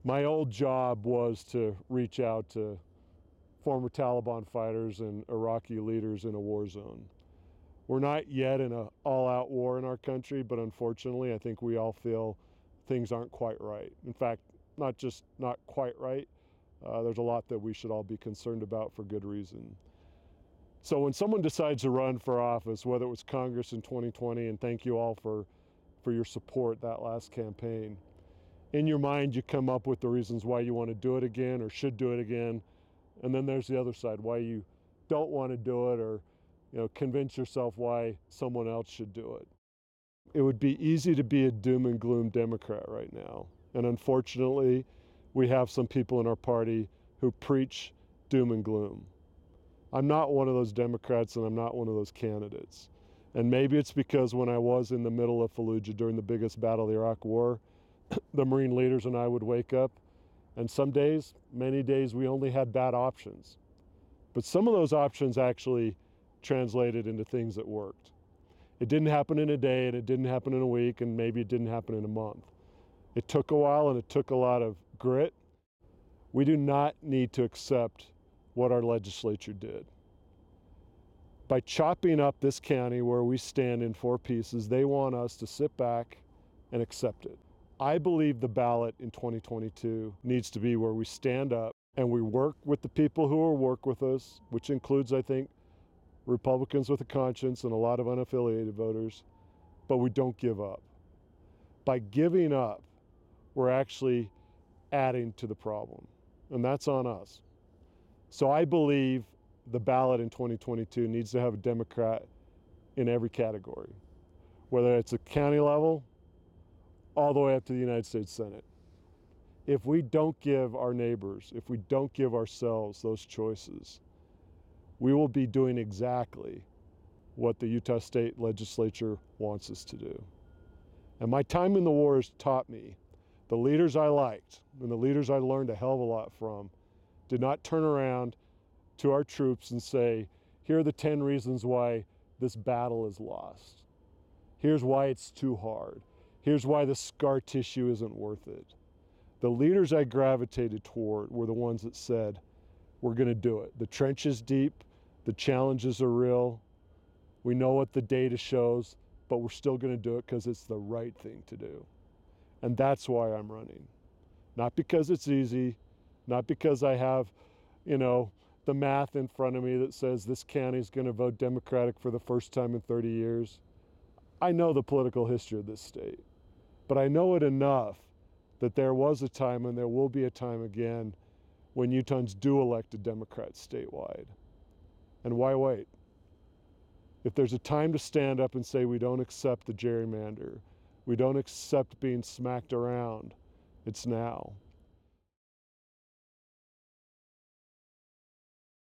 My old job was to reach out to former Taliban fighters and Iraqi leaders in a war zone. We're not yet in an all-out war in our country, but unfortunately, I think we all feel things aren't quite right. In fact, not just not quite right, there's a lot that we should all be concerned about for good reason. So when someone decides to run for office, whether it was Congress in 2020, and thank you all for your support that last campaign, in your mind you come up with the reasons why you want to do it again or should do it again, and then there's the other side, why you don't want to do it, or convince yourself why someone else should do it. It would be easy to be a doom and gloom Democrat right now, and unfortunately we have some people in our party who preach doom and gloom. I'm not one of those Democrats, and I'm not one of those candidates. And maybe it's because when I was in the middle of Fallujah during the biggest battle of the Iraq War, the Marine leaders and I would wake up, and some days, many days, we only had bad options. But some of those options actually translated into things that worked. It didn't happen in a day, and it didn't happen in a week, and maybe it didn't happen in a month. It took a while, and it took a lot of grit. We do not need to accept what our legislature did. By chopping up this county where we stand in 4 pieces, they want us to sit back and accept it. I believe the ballot in 2022 needs to be where we stand up and we work with the people who will work with us, which includes, I think, Republicans with a conscience and a lot of unaffiliated voters, but we don't give up. By giving up, we're actually adding to the problem, and that's on us. So I believe the ballot in 2022 needs to have a Democrat in every category, whether it's a county level, all the way up to the United States Senate. If we don't give our neighbors, if we don't give ourselves those choices, we will be doing exactly what the Utah State Legislature wants us to do. And my time in the war has taught me the leaders I liked and the leaders I learned a hell of a lot from did not turn around to our troops and say, here are the 10 reasons why this battle is lost. Here's why it's too hard. Here's why the scar tissue isn't worth it. The leaders I gravitated toward were the ones that said, we're going to do it. The trench is deep. The challenges are real. We know what the data shows, but we're still going to do it because it's the right thing to do. And that's why I'm running. Not because it's easy, not because I have, the math in front of me that says this county is going to vote Democratic for the first time in 30 years. I know the political history of this state, but I know it enough that there was a time and there will be a time again when Utahns do elect a Democrat statewide. And why wait? If there's a time to stand up and say we don't accept the gerrymander, we don't accept being smacked around, it's now.